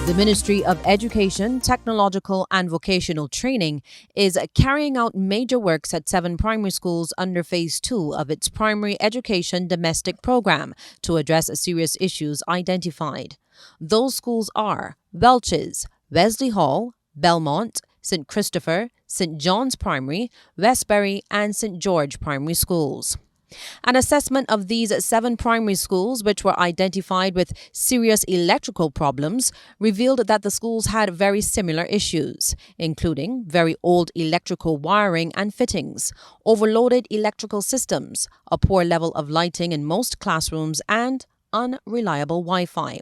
The Ministry of Education, Technological and Vocational Training is carrying out major works at 7 primary schools under Phase 2 of its Primary Education Domestic Program to address serious issues identified. Those schools are Welches, Wesley Hall, Belmont, St. Christopher, St. John's Primary, Westbury, and St. George Primary Schools. An assessment of these 7 primary schools, which were identified with serious electrical problems, revealed that the schools had very similar issues, including very old electrical wiring and fittings, overloaded electrical systems, a poor level of lighting in most classrooms, and unreliable Wi-Fi.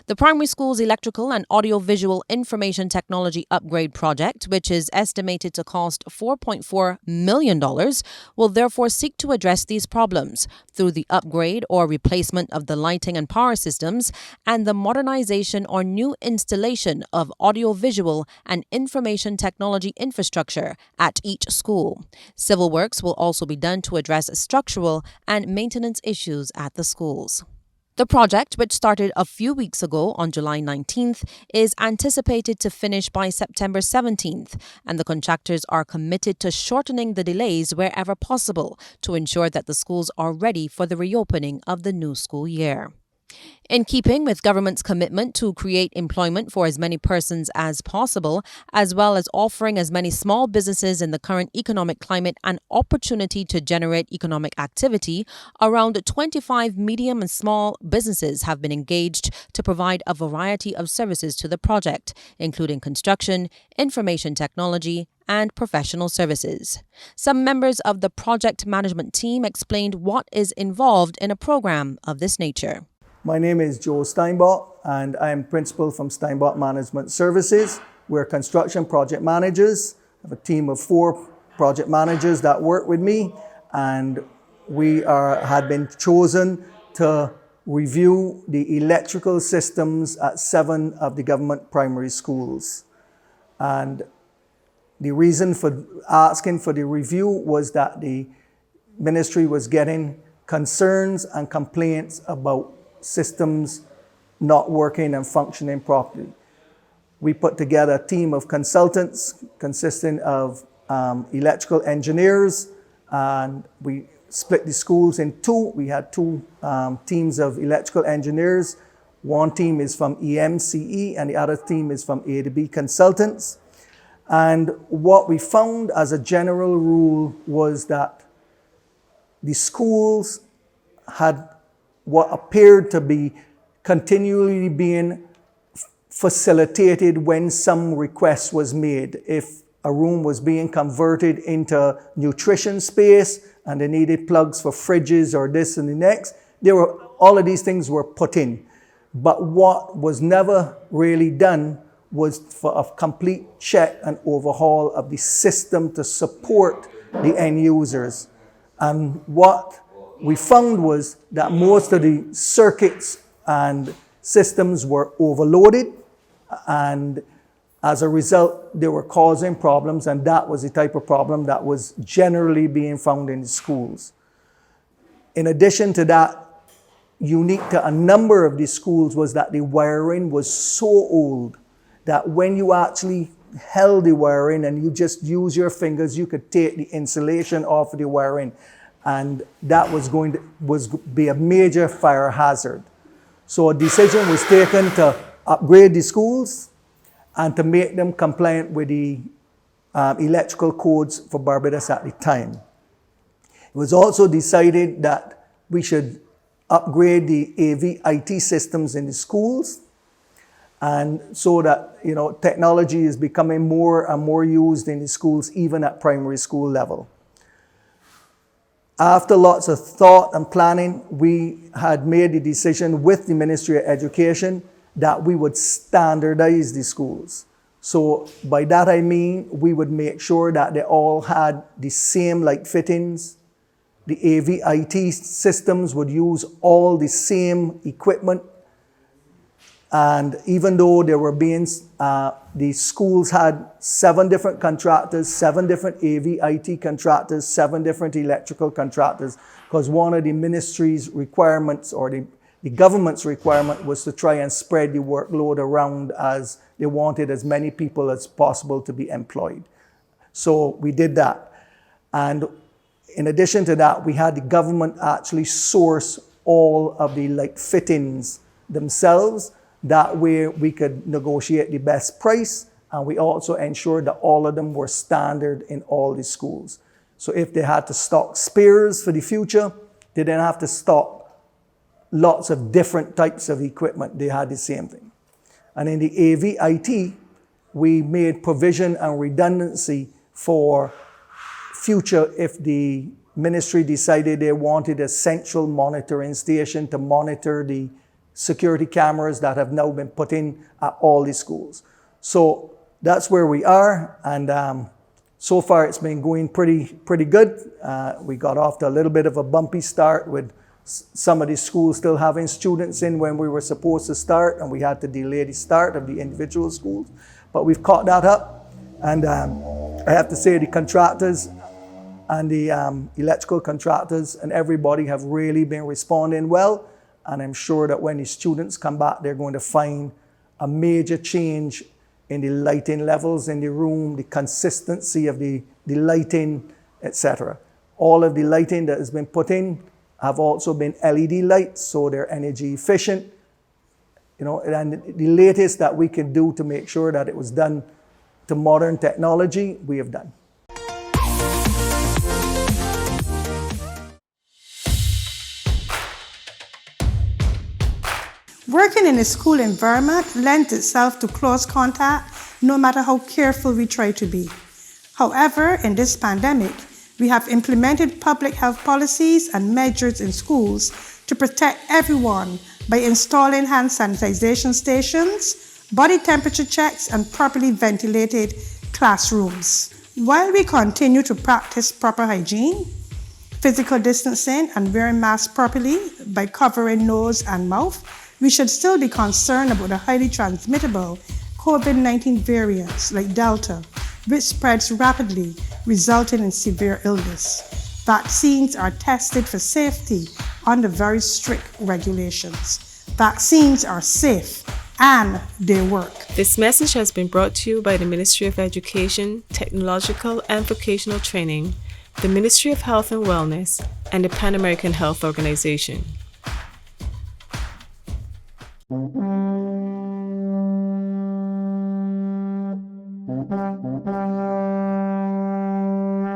The primary school's electrical and audiovisual information technology upgrade project, which is estimated to cost $4.4 million, will therefore seek to address these problems through the upgrade or replacement of the lighting and power systems and the modernization or new installation of audiovisual and information technology infrastructure at each school. Civil works will also be done to address structural and maintenance issues at the schools. The project, which started a few weeks ago on July 19th, is anticipated to finish by September 17th, and the contractors are committed to shortening the delays wherever possible to ensure that the schools are ready for the reopening of the new school year. In keeping with government's commitment to create employment for as many persons as possible, as well as offering as many small businesses in the current economic climate an opportunity to generate economic activity, around 25 medium and small businesses have been engaged to provide a variety of services to the project, including construction, information technology, and professional services. Some members of the project management team explained what is involved in a program of this nature. My name is Joe Steinbach, and I am principal from Steinbach Management Services. We're construction project managers. I have a team of 4 project managers that work with me, and we had been chosen to review the electrical systems at 7 of the government primary schools. And the reason for asking for the review was that the ministry was getting concerns and complaints about systems not working and functioning properly. We put together a team of consultants consisting of electrical engineers, and we split the schools in 2. We had 2 teams of electrical engineers. One team is from EMCE and the other team is from A2B Consultants. And what we found as a general rule was that the schools had what appeared to be continually being facilitated when some request was made. If a room was being converted into nutrition space and they needed plugs for fridges or this and the next, all of these things were put in. But what was never really done was for a complete check and overhaul of the system to support the end users. And what we found was that most of the circuits and systems were overloaded, and as a result, they were causing problems, and that was the type of problem that was generally being found in the schools. In addition to that, unique to a number of these schools was that the wiring was so old that when you actually held the wiring and you just use your fingers, you could take the insulation off the wiring. And that was going to be a major fire hazard. So a decision was taken to upgrade the schools and to make them compliant with the electrical codes for Barbados at the time. It was also decided that we should upgrade the AV IT systems in the schools, and so that technology is becoming more and more used in the schools, even at primary school level. After lots of thought and planning, we had made the decision with the Ministry of Education that we would standardize the schools. So by that I mean we would make sure that they all had the same light fittings. The AV IT systems would use all the same equipment. And even though there were the schools had 7 different contractors, 7 different AV IT contractors, 7 different electrical contractors, because one of the ministry's requirements or the The government's requirement was to try and spread the workload around, as they wanted as many people as possible to be employed. So we did that. And in addition to that, we had the government actually source all of the fittings themselves. That way we could negotiate the best price, and we also ensured that all of them were standard in all the schools. So if they had to stock spares for the future, they didn't have to stock lots of different types of equipment. They had the same thing. And in the AVIT, we made provision and redundancy for future if the ministry decided they wanted a central monitoring station to monitor the security cameras that have now been put in at all the schools. So that's where we are, and so far it's been going pretty good. We got off to a little bit of a bumpy start with some of the schools still having students in when we were supposed to start, and we had to delay the start of the individual schools. But we've caught that up, and I have to say the contractors and the electrical contractors and everybody have really been responding well. And I'm sure that when the students come back, they're going to find a major change in the lighting levels in the room, the consistency of the lighting, etc. All of the lighting that has been put in have also been LED lights, so they're energy efficient. And the latest that we can do to make sure that it was done to modern technology, we have done. Working in a school environment lends itself to close contact, no matter how careful we try to be. However, in this pandemic, we have implemented public health policies and measures in schools to protect everyone by installing hand sanitization stations, body temperature checks, and properly ventilated classrooms. While we continue to practice proper hygiene, physical distancing, and wearing masks properly by covering nose and mouth, we should still be concerned about the highly transmittable COVID-19 variants like Delta, which spreads rapidly, resulting in severe illness. Vaccines are tested for safety under very strict regulations. Vaccines are safe and they work. This message has been brought to you by the Ministry of Education, Technological and Vocational Training, the Ministry of Health and Wellness, and the Pan American Health Organization.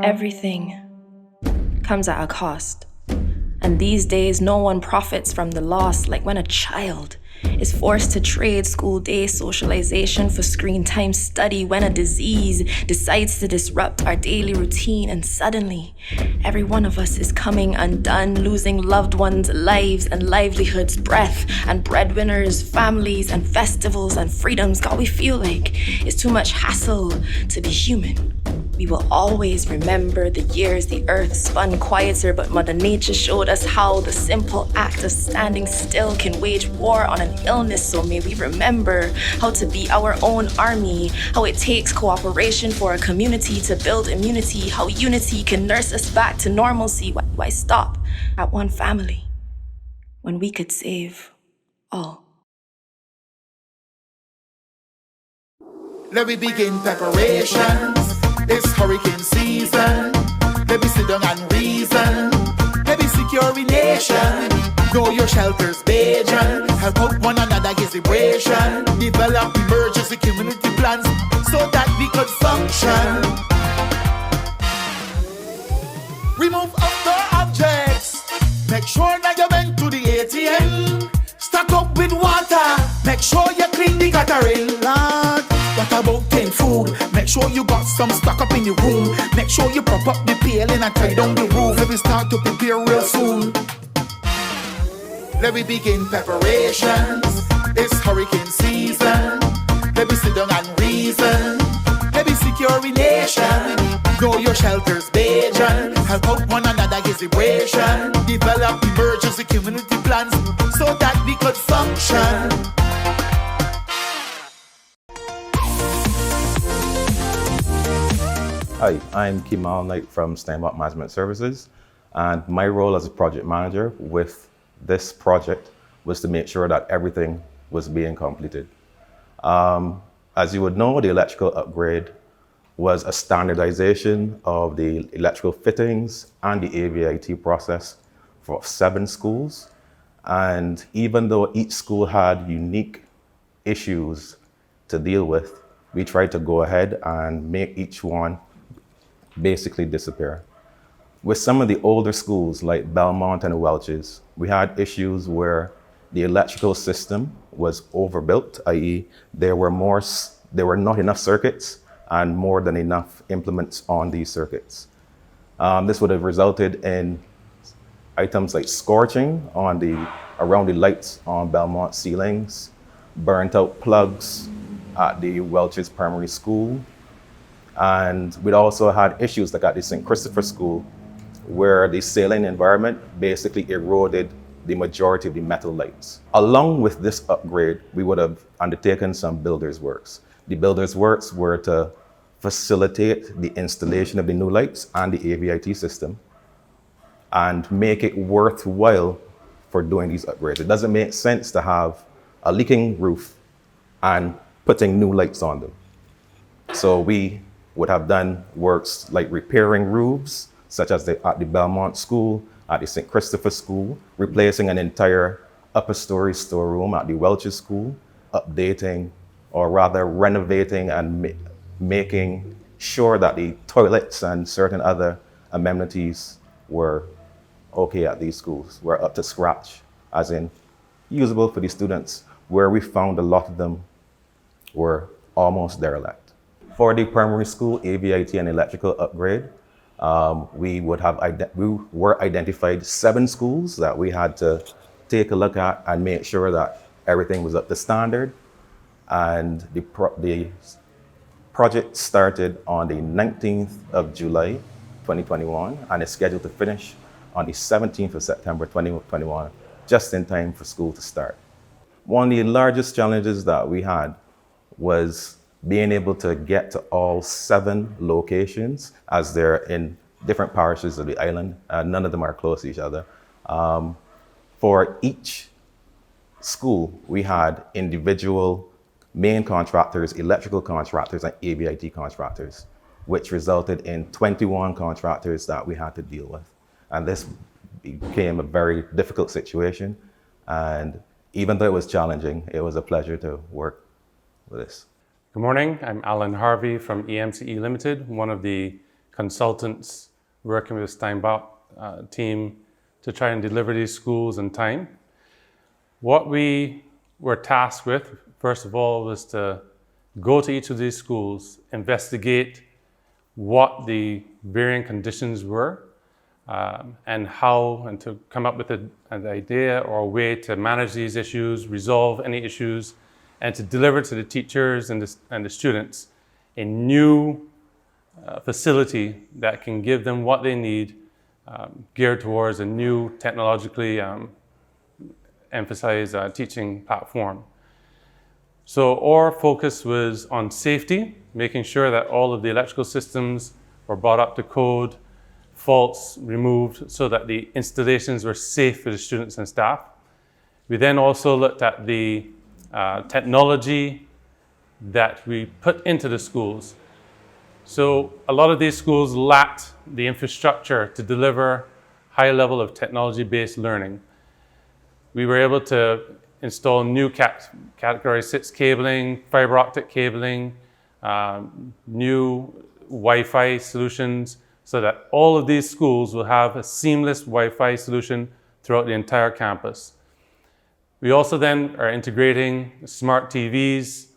Everything comes at a cost. And these days, no one profits from the loss, like when a child is forced to trade school day socialization for screen time study, when a disease decides to disrupt our daily routine, and suddenly every one of us is coming undone, losing loved ones' lives and livelihoods, breath and breadwinners, families and festivals and freedoms. God, we feel like it's too much hassle to be human. We will always remember the years the earth spun quieter, but Mother Nature showed us how the simple act of standing still can wage war on an illness. So may we remember how to be our own army, how it takes cooperation for a community to build immunity, how unity can nurse us back to normalcy. Why stop at one family when we could save all? Let me begin preparations. It's hurricane season. Let me sit down and reason. Let me secure a nation. Know your shelters, Bajan. Help out one another, is liberation. Develop emergency community plans so that we could function. Remove outdoor objects. Make sure that you went to the ATM. Stock up with water. Make sure you clean the guttering lot. What about canned food? Make sure you got some stock up in your room. Make sure you prop up the paling and tie down the roof. Let me start to prepare real soon. Let me begin preparations. It's hurricane season. Let me sit down and reason. Let me secure a nation. Know your shelters, Bajan. Help out one another, is liberation. Develop emergency community plans so that we could function. Hi, I'm Kemal Knight from Steinbach Management Services, and my role as a project manager with this project was to make sure that everything was being completed. As you would know, the electrical upgrade was a standardization of the electrical fittings and the AVIT process for 7 schools. And even though each school had unique issues to deal with, we tried to go ahead and make each one basically disappear. With some of the older schools like Belmont and Welch's, we had issues where the electrical system was overbuilt, i.e. there were not enough circuits and more than enough implements on these circuits. This would have resulted in items like scorching around the lights on Belmont ceilings, burnt out plugs at the Welch's Primary School, and we'd also had issues like at the St. Christopher School, where the saline environment basically eroded the majority of the metal lights. Along with this upgrade, we would have undertaken some builder's works. The builder's works were to facilitate the installation of the new lights and the AVIT system and make it worthwhile for doing these upgrades. It doesn't make sense to have a leaking roof and putting new lights on them. So we would have done works like repairing roofs, such as at the Belmont School, at the St. Christopher School, replacing an entire upper story storeroom at the Welch's School, updating or rather renovating and making sure that the toilets and certain other amenities were okay at these schools, were up to scratch, as in usable for the students, where we found a lot of them were almost derelict. For the primary school AVIT and electrical upgrade, we were identified 7 schools that we had to take a look at and make sure that everything was up to standard. And the project started on the 19th of July, 2021, and is scheduled to finish on the 17th of September, 2021, just in time for school to start. One of the largest challenges that we had was being able to get to all 7 locations, as they're in different parishes of the island. None of them are close to each other. For each school, we had individual main contractors, electrical contractors, and AVIT contractors, which resulted in 21 contractors that we had to deal with. And this became a very difficult situation. And even though it was challenging, it was a pleasure to work with this. Good morning, I'm Alan Harvey from EMCE Limited, one of the consultants working with the Steinbach team to try and deliver these schools in time. What we were tasked with, first of all, was to go to each of these schools, investigate what the varying conditions were, and to come up with an idea or a way to manage these issues, resolve any issues, and to deliver to the teachers and the students a new facility that can give them what they need, geared towards a new technologically emphasized teaching platform. So our focus was on safety, making sure that all of the electrical systems were brought up to code, faults removed so that the installations were safe for the students and staff. We then also looked at the technology that we put into the schools. So a lot of these schools lacked the infrastructure to deliver high level of technology-based learning. We were able to install new category 6 cabling, fiber optic cabling, new Wi-Fi solutions, so that all of these schools will have a seamless Wi-Fi solution throughout the entire campus. We also then are integrating smart TVs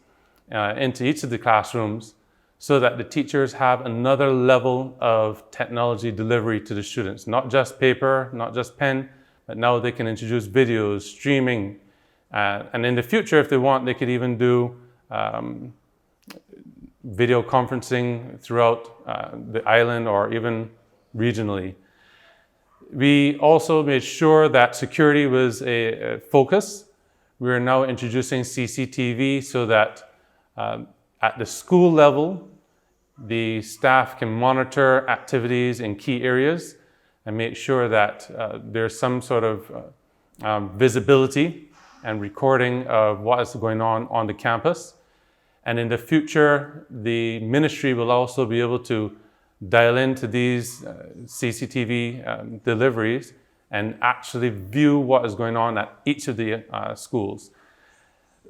into each of the classrooms so that the teachers have another level of technology delivery to the students. Not just paper, not just pen, but now they can introduce videos, streaming, and in the future, if they want, they could even do video conferencing throughout the island or even regionally. We also made sure that security was a focus. We are now introducing CCTV so that at the school level, the staff can monitor activities in key areas and make sure that there's some sort of visibility and recording of what is going on the campus. And in the future, the ministry will also be able to dial into these CCTV deliveries and actually view what is going on at each of the schools.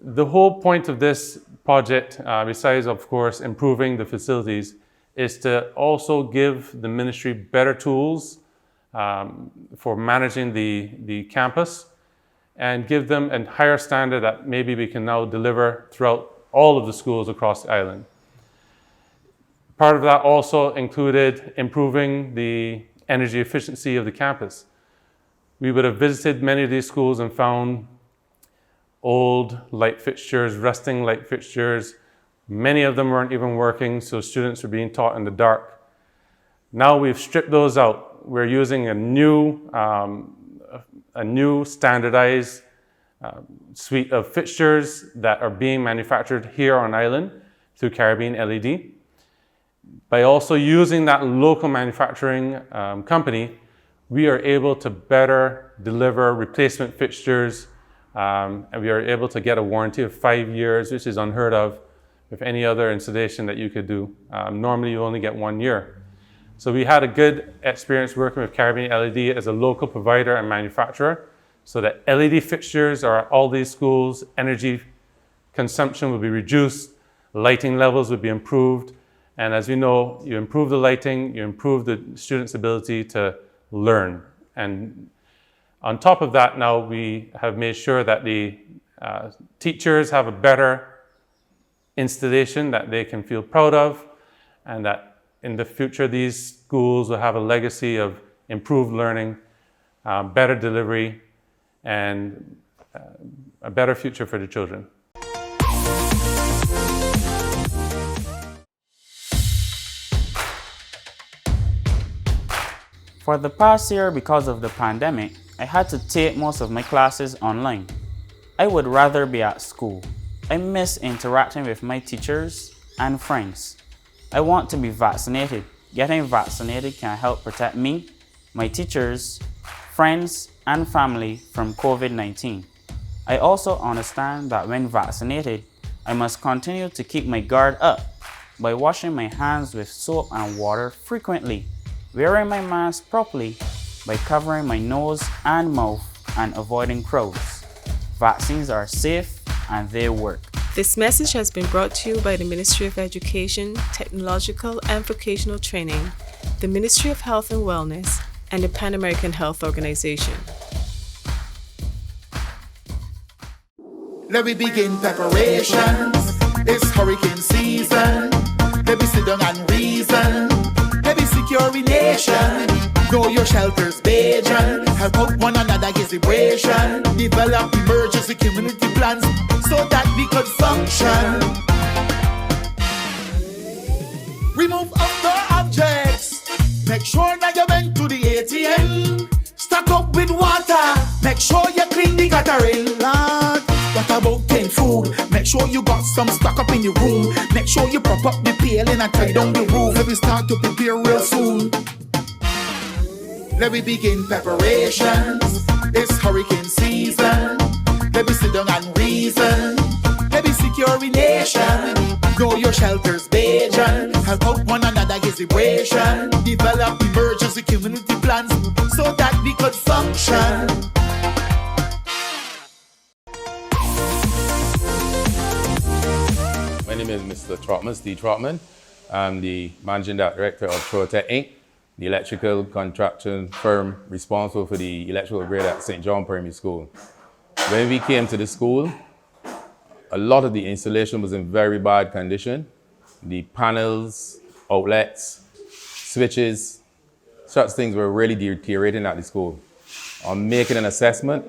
The whole point of this project, besides of course improving the facilities, is to also give the ministry better tools for managing the campus and give them a higher standard that maybe we can now deliver throughout all of the schools across the island. Part of that also included improving the energy efficiency of the campus. We would have visited many of these schools and found old light fixtures, rusting light fixtures. Many of them weren't even working, so students were being taught in the dark. Now we've stripped those out. We're using a new standardized suite of fixtures that are being manufactured here on island through Caribbean LED. By also using that local manufacturing company, we are able to better deliver replacement fixtures, and we are able to get a warranty of 5 years, which is unheard of with any other installation that you could do. Normally you only get 1 year. So we had a good experience working with Caribbean LED as a local provider and manufacturer, so that LED fixtures are at all these schools, energy consumption would be reduced, lighting levels would be improved, and as we know, you improve the lighting, you improve the students' ability to learn. And on top of that, now we have made sure that the teachers have a better installation that they can feel proud of, and that in the future these schools will have a legacy of improved learning, better delivery, and a better future for the children. For the past year, because of the pandemic, I had to take most of my classes online. I would rather be at school. I miss interacting with my teachers and friends. I want to be vaccinated. Getting vaccinated can help protect me, my teachers, friends, and family from COVID-19. I also understand that when vaccinated, I must continue to keep my guard up by washing my hands with soap and water frequently, wearing my mask properly, by covering my nose and mouth, and avoiding crowds. Vaccines are safe and they work. This message has been brought to you by the Ministry of Education, Technological and Vocational Training, the Ministry of Health and Wellness, and the Pan American Health Organization. Let me begin preparations. It's hurricane season. Let me sit down and reason. Let me secure a nation. Know your shelters, Bajan. Help out one another against depression. Develop emergency community plans so that we could function. Remove outdoor objects. Make sure that you went to the ATM. Stock up with water. Make sure you clean the guttering lot. What about canned food? Make sure you got some stock up in your room. Make sure you prop up the paling and tie down the roof. Let me start to prepare real soon. Let me begin preparations. It's hurricane season. Let me sit down and reason. Let me secure a nation. Know your shelters, Bajan. Help out one another against depression. Develop emergency community plans so that we could function. My name is Mr. Trotman, Steve Trotman. I'm the Managing Director of Trotec Inc., the electrical contracting firm responsible for the electrical grid at St. John Primary School. When we came to the school, a lot of the installation was in very bad condition. The panels, outlets, switches, such things were really deteriorating at the school. On making an assessment,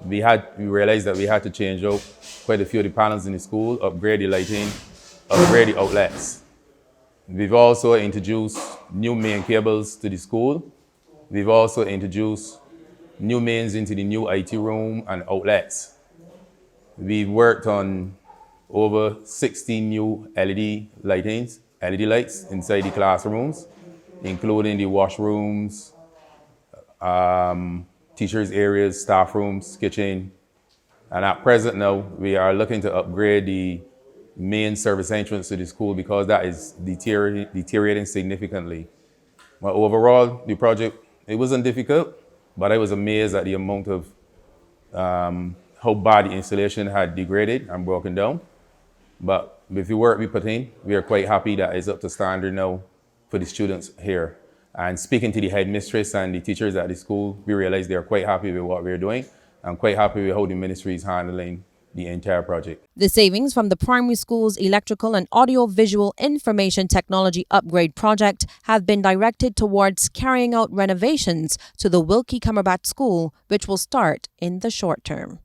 we realized that we had to change out quite a few of the panels in the school, upgrade the lighting, upgrade the outlets. We've also introduced new main cables to the school. We've also introduced new mains into the new IT room and outlets. We've worked on over 16 new LED lights inside the classrooms, including the washrooms, teachers' areas, staff rooms, kitchen, And at present now, we are looking to upgrade the main service entrance to the school because that is deteriorating significantly. But overall, the project, it wasn't difficult, but I was amazed at the amount of how bad the installation had degraded and broken down. But with the work we put in, we are quite happy that it's up to standard now for the students here. And speaking to the headmistress and the teachers at the school, we realized they're quite happy with what we're doing and quite happy with how the ministry is handling the entire project. The savings from the primary school's electrical and audio-visual information technology upgrade project have been directed towards carrying out renovations to the Wilkie Cumberbatch School, which will start in the short term.